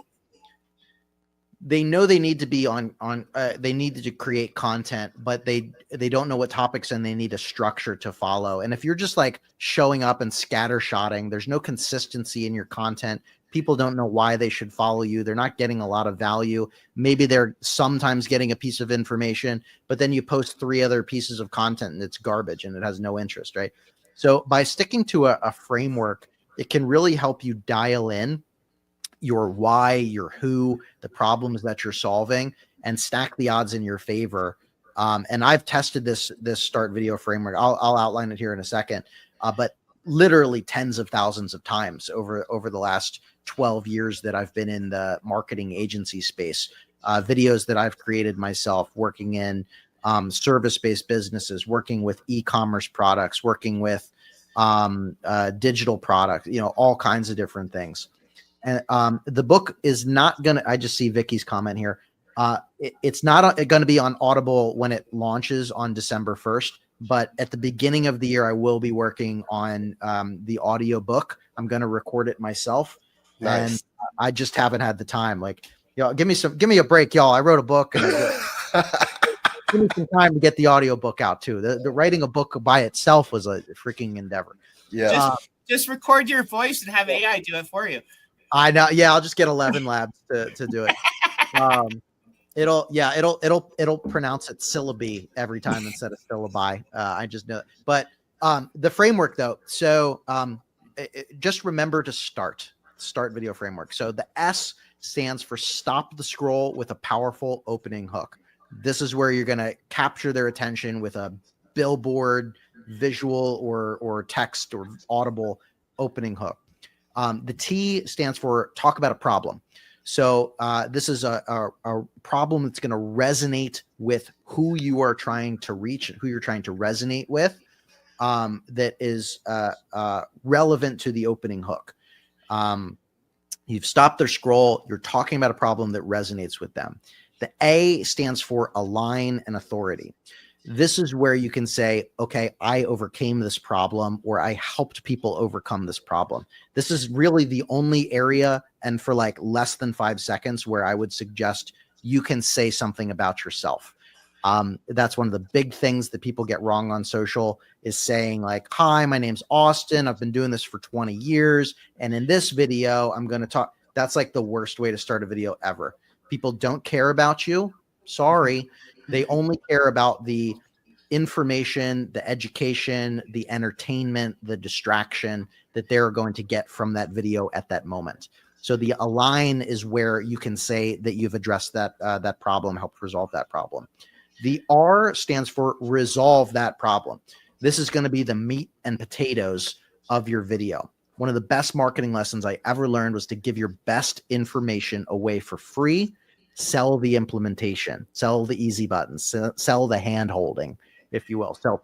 know they need to be on they need to create content, but they don't know what topics, and they need a structure to follow. And if you're just like showing up and scattershotting, there's no consistency in your content. People don't know why they should follow you. They're not getting a lot of value. Maybe they're sometimes getting a piece of information, but then you post 3 other pieces of content and it's garbage and it has no interest, right? So by sticking to a framework, it can really help you dial in your why, your who, the problems that you're solving, and stack the odds in your favor. And I've tested this start video framework. I'll outline it here in a second, but literally tens of thousands of times over the last 12 years that I've been in the marketing agency space. Videos that I've created myself, working in service-based businesses, working with e-commerce products, working with digital products, all kinds of different things. And the book is not gonna, I just see Vicky's comment here. It's not going to be on Audible when it launches on December 1st, but at the beginning of the year, I will be working on the audio book. I'm going to record it myself. Nice. And I just haven't had the time. Like, give me a break, y'all. I wrote a book, and give me some time to get the audio book out too. The writing a book by itself was a freaking endeavor. Yeah. Just record your voice and have AI do it for you. I know. Yeah, I'll just get 11 labs to do it. It'll pronounce it syllabi every time instead of syllabi. I just know. But the framework though. So just remember to start video framework. So the S stands for stop the scroll with a powerful opening hook. This is where you're going to capture their attention with a billboard, visual or text or audible opening hook. The T stands for talk about a problem. So this is a problem that's going to resonate with who you are trying to reach, who you're trying to resonate with, that is relevant to the opening hook. You've stopped their scroll. You're talking about a problem that resonates with them. The A stands for align and authority. This is where you can say, okay, I overcame this problem, or I helped people overcome this problem. This is really the only area, and for like less than 5 seconds, where I would suggest you can say something about yourself. That's one of the big things that people get wrong on social, is saying like, hi, my name's Austin. I've been doing this for 20 years. And in this video, I'm going to talk. That's like the worst way to start a video ever. People don't care about you. Sorry. They only care about the information, the education, the entertainment, the distraction that they're going to get from that video at that moment. So the align is where you can say that you've addressed that problem, helped resolve that problem. The R stands for resolve that problem. This is going to be the meat and potatoes of your video. One of the best marketing lessons I ever learned was to give your best information away for free. Sell the implementation, sell the easy buttons, sell the hand holding, if you will. So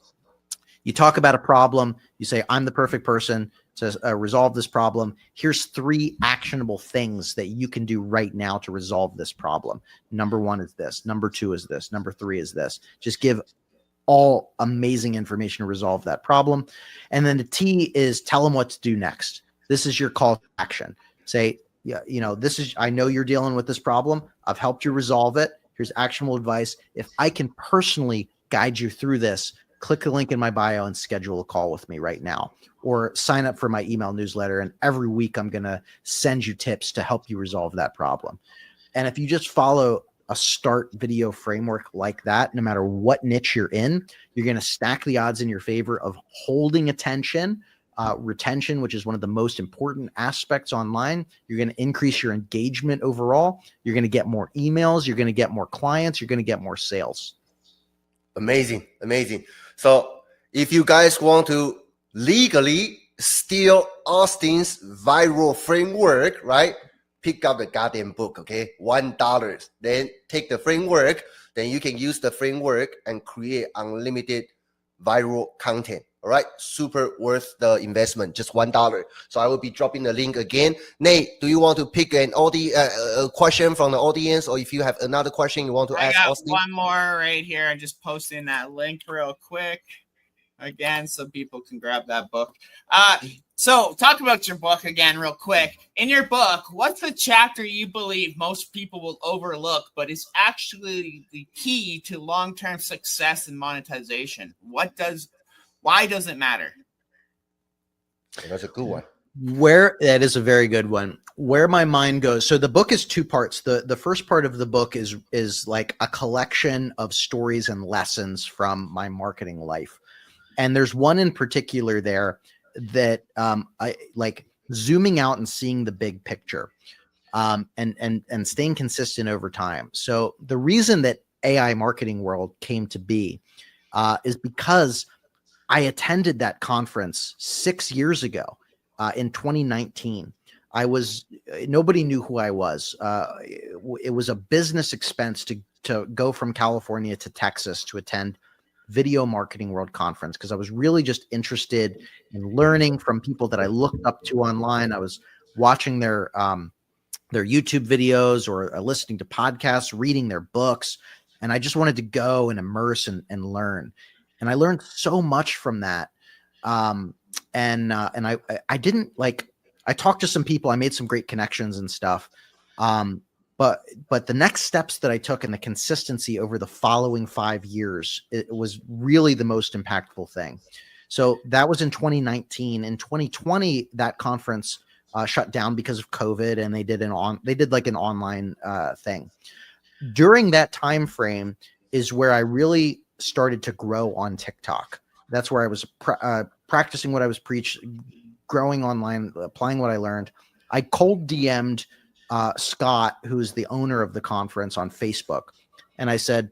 you talk about a problem, you say, I'm the perfect person to resolve this problem. Here's 3 actionable things that you can do right now to resolve this problem. Number 1 is this. Number 2 is this. Number 3 is this. Just give all amazing information to resolve that problem. And then the T is tell them what to do next. This is your call to action. Say, yeah, this is, I know you're dealing with this problem. I've helped you resolve it. Here's actionable advice. If I can personally guide you through this, click the link in my bio and schedule a call with me right now, or sign up for my email newsletter. And every week I'm going to send you tips to help you resolve that problem. And if you just follow a start video framework like that, no matter what niche you're in, you're going to stack the odds in your favor of holding attention, retention, which is one of the most important aspects online. You're going to increase your engagement overall. You're going to get more emails. You're going to get more clients. You're going to get more sales. Amazing. So if you guys want to legally steal Austin's viral framework, right? Pick up the goddamn book, okay? $1. Then take the framework. Then you can use the framework and create unlimited viral content. All right, super worth the investment, just $1. So I will be dropping the link again. Nate, do you want to pick a question from the audience, or if you have another question you want to ask Austin? One more right here. I'm just posting that link real quick again so people can grab that book. So talk about your book again real quick. In your book, what's the chapter you believe most people will overlook, but is actually the key to long-term success and monetization? Why does it matter? That's a good one. That is a very good one. Where my mind goes. So the book is 2 parts. The first part of the book is like a collection of stories and lessons from my marketing life. And there's one in particular there that I like zooming out and seeing the big picture, and staying consistent over time. So the reason that AI Marketing World came to be is because I attended that conference 6 years ago in 2019. Nobody knew who I was. It was a business expense to go from California to Texas to attend Video Marketing World Conference, because I was really just interested in learning from people that I looked up to online. I was watching their YouTube videos or listening to podcasts, reading their books, and I just wanted to go and immerse and learn. And I learned so much from that. And I didn't I talked to some people, I made some great connections and stuff. But the next steps that I took and the consistency over the following 5 years, it was really the most impactful thing. So that was in 2019. In 2020, that conference shut down because of COVID, and they did like an online thing. During that time frame is where I really started to grow on TikTok. That's where I was practicing what I was growing online, applying what I learned. I cold DM'd Scott, who's the owner of the conference, on Facebook, and I said,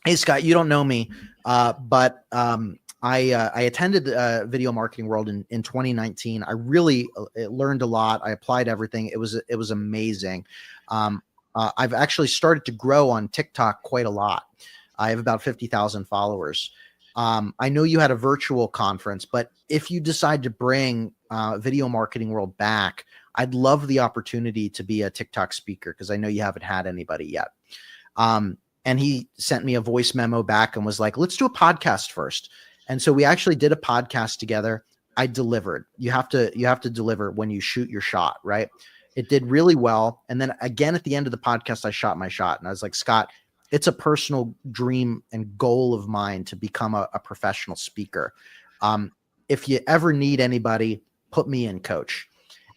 "Hey Scott, you don't know me, but I attended Video Marketing World in 2019. I really learned a lot. I applied everything. It was amazing. I've actually started to grow on TikTok quite a lot. I have about 50,000 followers. I know you had a virtual conference, but if you decide to bring Video Marketing World back, I'd love the opportunity to be a TikTok speaker, because I know you haven't had anybody yet." And he sent me a voice memo back and was like, "Let's do a podcast first." And so we actually did a podcast together. I delivered. You have to deliver when you shoot your shot, right? It did really well. And then again, at the end of the podcast, I shot my shot, and I was like, "Scott, it's a personal dream and goal of mine to become a professional speaker. If you ever need anybody, put me in, coach."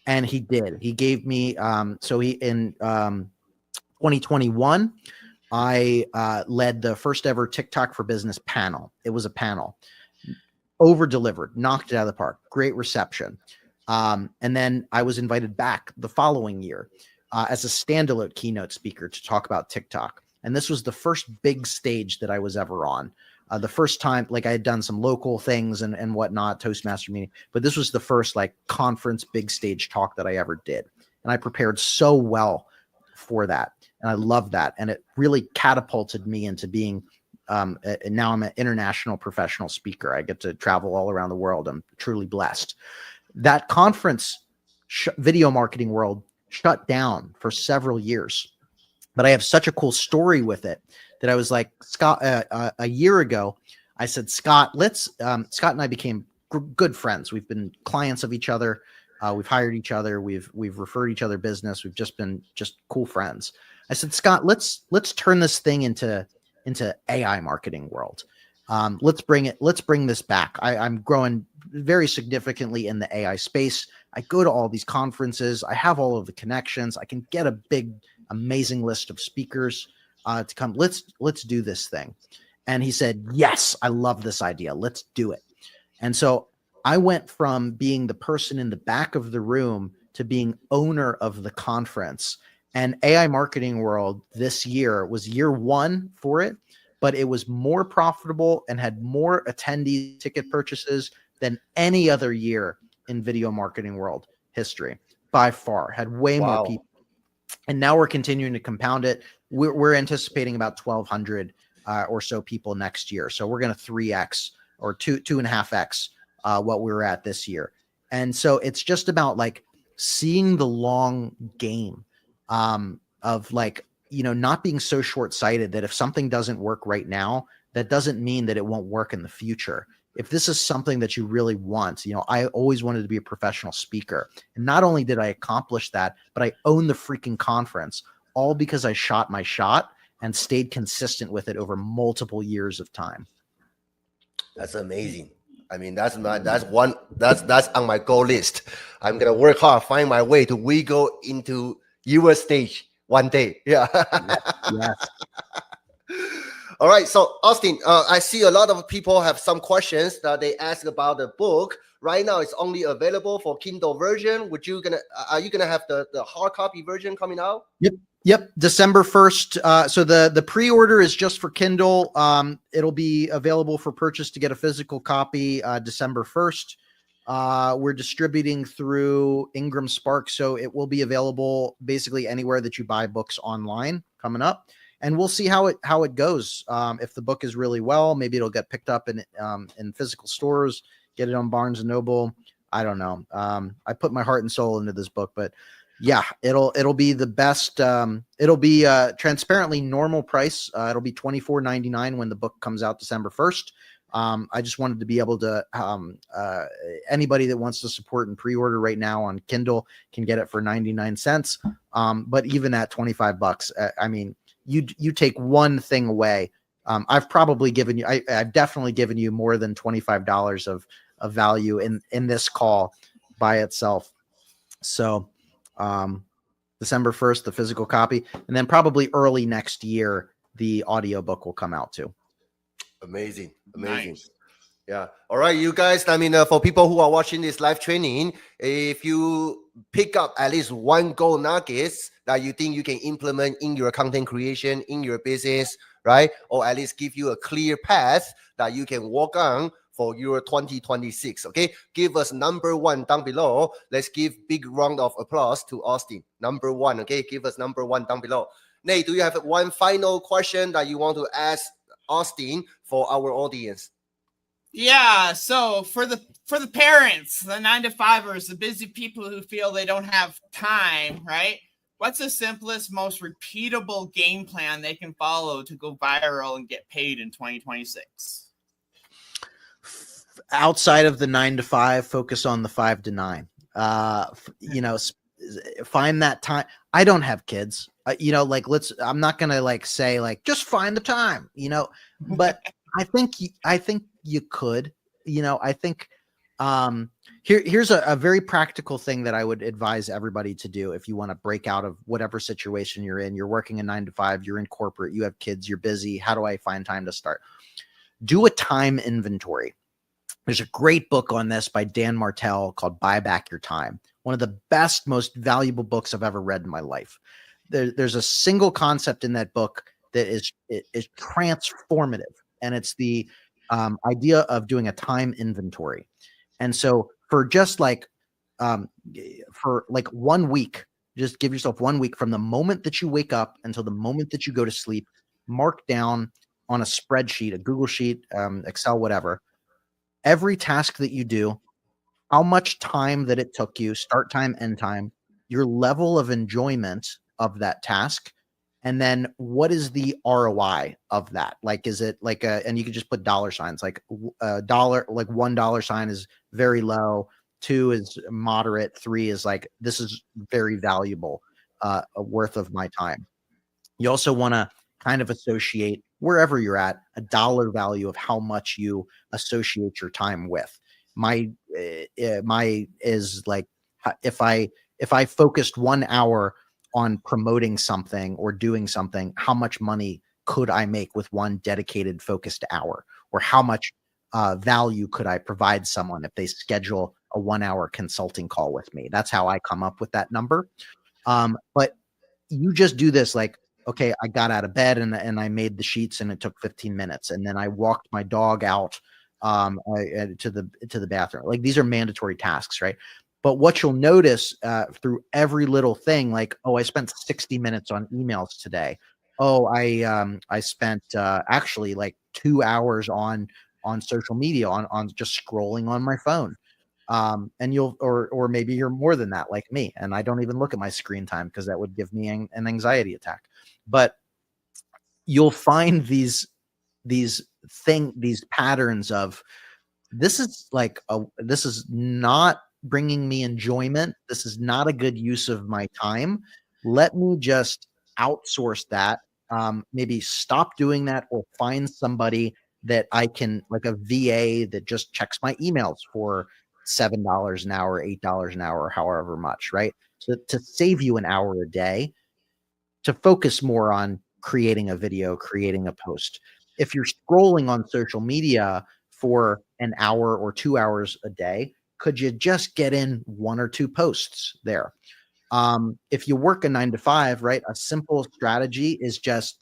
And he did. He gave me, in 2021, I led the first ever TikTok for Business panel. It was a panel. Over delivered, knocked it out of the park, great reception. And then I was invited back the following year as a standalone keynote speaker to talk about TikTok. And this was the first big stage that I was ever on. The first time, like, I had done some local things and whatnot, Toastmaster meeting, but this was the first like conference big stage talk that I ever did. And I prepared so well for that. And I love that. And it really catapulted me into being, now I'm an international professional speaker. I get to travel all around the world. I'm truly blessed. That conference, Video Marketing World, shut down for several years. But I have such a cool story with it that I was like, Scott, a year ago, I said, Scott, Scott and I became good friends. We've been clients of each other. We've hired each other. We've referred each other business. We've just been cool friends. I said, Scott, let's turn this thing into AI marketing world. Let's bring this back. I'm growing very significantly in the AI space. I go to all these conferences. I have all of the connections. I can get a big, amazing list of speakers to come. Let's do this thing. And he said, yes, I love this idea. Let's do it. And so I went from being the person in the back of the room to being owner of the conference. And AI Marketing World this year was year one for it, but it was more profitable and had more attendee ticket purchases than any other year in Video Marketing World history. By far, had way more people. And now we're continuing to compound it. We're anticipating about 1,200 or so people next year. So we're going to 3x or 2.5x what we were at this year. And so it's just about like seeing the long game of like, not being so short-sighted that if something doesn't work right now, that doesn't mean that it won't work in the future. If this is something that you really want, I always wanted to be a professional speaker. And not only did I accomplish that, but I owned the freaking conference, all because I shot my shot and stayed consistent with it over multiple years of time. That's amazing. I mean, that's on my goal list. I'm going to work hard, find my way to wiggle into your stage one day. Yeah. Yes. All right. So Austin, I see a lot of people have some questions that they ask about the book. Right now, it's only available for Kindle version. Are you gonna have the hard copy version coming out? Yep. December 1st. So the pre-order is just for Kindle. It'll be available for purchase to get a physical copy December 1st. We're distributing through Ingram Spark, so it will be available basically anywhere that you buy books online coming up. And we'll see how it goes. If the book is really well, maybe it'll get picked up in physical stores, get it on Barnes and Noble. I don't know. I put my heart and soul into this book, but yeah, it'll be the best. It'll be transparently normal price. It'll be $24.99 when the book comes out December 1st. I just wanted to be able to, anybody that wants to support and pre-order right now on Kindle can get it for 99 cents. But even at $25, I mean, you take one thing away. I've probably given you, I've definitely given you more than $25 of value in this call by itself. So December 1st, the physical copy, and then probably early next year, the audiobook will come out too. Amazing. Nice. Yeah. All right, you guys. I mean, for people who are watching this live training, if you pick up at least one gold nuggets that you think you can implement in your content creation, in your business, right? Or at least give you a clear path that you can walk on for your 2026. Okay. Give us number one down below. Let's give big round of applause to Austin. Number one. Okay. Give us number one down below. Nate, do you have one final question that you want to ask Austin for our audience? Yeah, so for the parents, the 9-to-5ers, the busy people who feel they don't have time, right? What's the simplest, most repeatable game plan they can follow to go viral and get paid in 2026? Outside of the 9 to 5, focus on the 5 to 9. Find that time. I don't have kids. I'm not going to say just find the time, but I think you could, I think here's a very practical thing that I would advise everybody to do. If you want to break out of whatever situation you're in, you're working a 9 to 5, you're in corporate, you have kids, you're busy. How do I find time to start? Do a time inventory. There's a great book on this by Dan Martell called Buy Back Your Time. One of the best, most valuable books I've ever read in my life. There's a single concept in that book that is transformative, and it's the idea of doing a time inventory. And so for just 1 week, just give yourself 1 week from the moment that you wake up until the moment that you go to sleep, mark down on a spreadsheet, a Google Sheet, Excel, whatever, every task that you do, how much time that it took you, start time, end time, your level of enjoyment of that task, and then what is the ROI of that? Is it and you can just put dollar signs, $1 $1 is very low, 2 is moderate, 3 is this is very valuable, worth of my time. You also want to kind of associate wherever you're at a dollar value of how much you associate your time with. My is if I focused 1 hour on promoting something or doing something, how much money could I make with one dedicated focused hour? Or how much value could I provide someone if they schedule a 1 hour consulting call with me? That's how I come up with that number. But you just do this okay, I got out of bed and I made the sheets and it took 15 minutes. And then I walked my dog out to the bathroom. These are mandatory tasks, right? But what you'll notice through every little thing, I spent 60 minutes on emails today. Oh, I spent actually 2 hours on social media, on just scrolling on my phone. And you'll, or maybe you're more than that, like me, and I don't even look at my screen time because that would give me an anxiety attack. But you'll find these patterns of this is not bringing me enjoyment. This is not a good use of my time. Let me just outsource that. Maybe stop doing that or find somebody that I can, a VA that just checks my emails for $7 an hour, $8 an hour, however much, right? So to save you an hour a day, to focus more on creating a video, creating a post. If you're scrolling on social media for an hour or 2 hours a day, could you just get in 1 or 2 posts there? If you work a 9 to 5, right, a simple strategy is just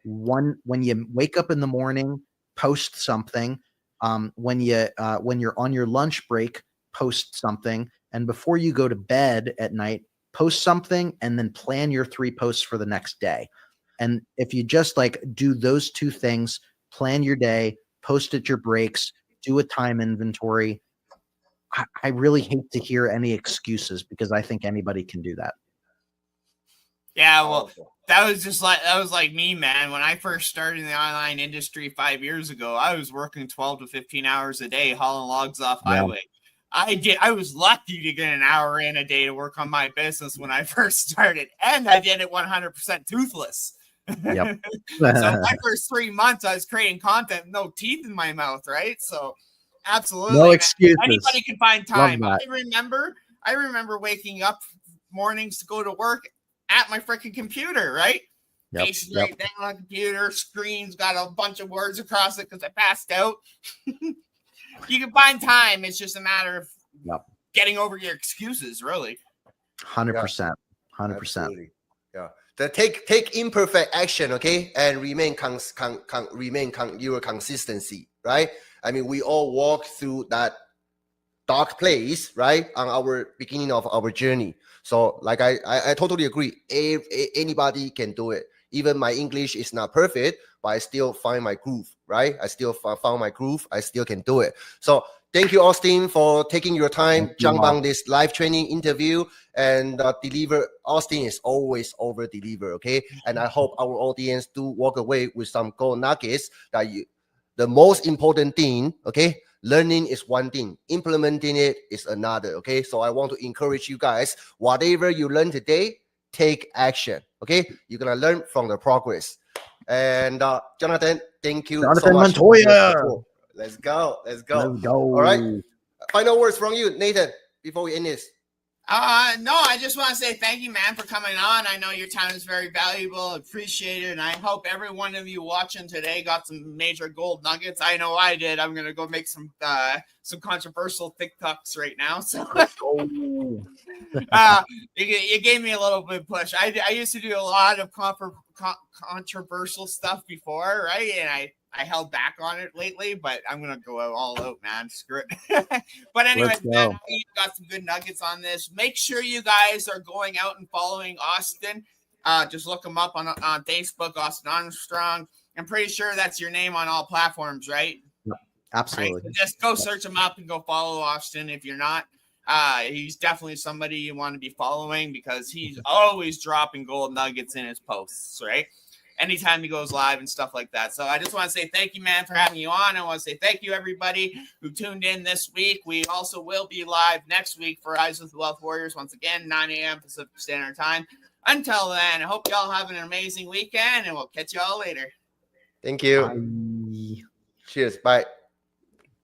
when you wake up in the morning, post something. When you're on your lunch break, post something. And before you go to bed at night, post something, and then plan your 3 posts for the next day. And if you just do those 2 things, plan your day, post at your breaks, do a time inventory, I really hate to hear any excuses because I think anybody can do that. Yeah, well, that was like me, man. When I first started in the online industry 5 years ago, I was working 12 to 15 hours a day hauling logs off highway. I was lucky to get an hour in a day to work on my business when I first started, and I did it 100% toothless. Yep. So my first 3 months, I was creating content, no teeth in my mouth, right? So absolutely, no excuses. Anybody can find time. I remember I remember waking up mornings to go to work at my freaking computer, right? Face right down on the computer, screen's got a bunch of words across it because I passed out. You can find time. It's just a matter of getting over your excuses, really. 100%. 100%. Absolutely. Yeah. Take imperfect action, okay, and remain your consistency, right? I mean, we all walk through that dark place, right, on our beginning of our journey. So, like I totally agree. Anybody can do it. Even my English is not perfect, but I still find my groove, right? I still found my groove. I still can do it. So thank you, Austin, for taking your time, jump on this live training interview and deliver. Austin is always over deliver, okay? And I hope our audience do walk away with some gold nuggets that the most important thing, okay? Learning is one thing, implementing it is another, okay? So I want to encourage you guys, whatever you learn today, take action, okay? You're gonna learn from the progress. And Jonathan, thank you so much. Montoya. Let's go. Let's go. All right. Final words from you, Nathan, before we end this. No, I just want to say thank you, man, for coming on. I know your time is very valuable. Appreciate it. And I hope every one of you watching today got some major gold nuggets. I know I did. I'm going to go make some controversial TikToks right now. So you gave me a little bit of push. I used to do a lot of controversial stuff before, right? And I held back on it lately, but I'm gonna go all out, man. Screw it. But anyway, man, you got some good nuggets on this. Make sure you guys are going out and following Austin. Just look him up on Facebook, Austin Armstrong. I'm pretty sure that's your name on all platforms, right? Absolutely. Right? So just go search him up and go follow Austin if you're not. He's definitely somebody you want to be following because he's always dropping gold nuggets in his posts, right? Anytime he goes live and stuff like that. So I just want to say thank you, man, for having you on. I want to say thank you, everybody who tuned in this week. We also will be live next week for Rise with the Wealth Warriors. Once again, 9 a.m. Pacific Standard Time. Until then, I hope y'all have an amazing weekend, and we'll catch y'all later. Thank you. Bye. Cheers. Bye.